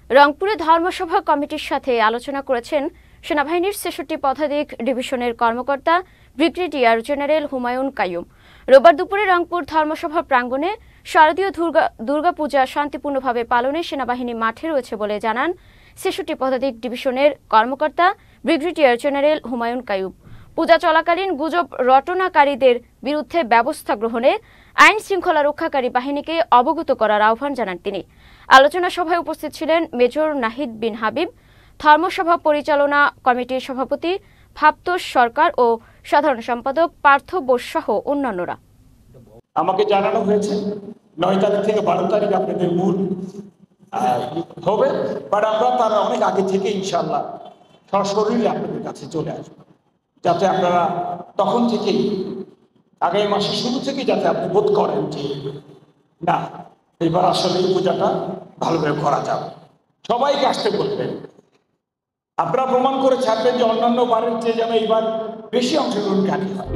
রংপুরে ধর্মসভা কমিটির সাথে আলোচনা করেছেন সেনাবাহিনীর ৬৬ পদাতিক ডিভিশনের কর্মকর্তা ব্রিগেডিয়ার জেনারেল হুমায়ুন কাইয়ুম। রোববার দুপুরে রংপুর ধর্মসভা প্রাঙ্গণে শারদীয় দুর্গাপূজা শান্তিপূর্ণভাবে পালনে সেনাবাহিনী মাঠে রয়েছে বলে জানান ৬৬ পদাতিক ডিভিশনের কর্মকর্তা ব্রিগেডিয়ার জেনারেল হুমায়ুন কাইয়ুম। পূজা চলাকালীন গুজব রটনাকারীদের বিরুদ্ধে ব্যবস্থা গ্রহণে আইন শৃঙ্খলা রক্ষাকারী বাহিনীকে অবগত করার আহ্বান জানান তিনি। আলোচনা সভায় উপস্থিত ছিলেন মেজর নাহিদ বিন হাবিব, ধর্মসভা পরিচালনা কমিটির সভাপতি ভাবতোষ সরকার ও সাধারণ সম্পাদক পার্থ বোস সহ অন্যান্যরা। আমাকে জানানো হয়েছে ৯ তারিখ থেকে ১২ তারিখ আপনাদের মূল হবে, বাট আমরা তার অনেক আগে থেকে ইনশাআল্লাহ সশরীরে আপনাদের কাছে চলে আসবো, যাতে আপনারা তখন থেকেই আগামী মাসের শুরু থেকে যাতে আপনি বোধ করেন যে না, এবার আসলে এই পূজাটা ভালোভাবে করা যাবে। সবাইকে আসতে বলবেন, আপনারা প্রমাণ করে ছাড়বেন যে অন্যান্য বারের চেয়ে যেন এইবার বেশি অংশগ্রহণকারী হয়।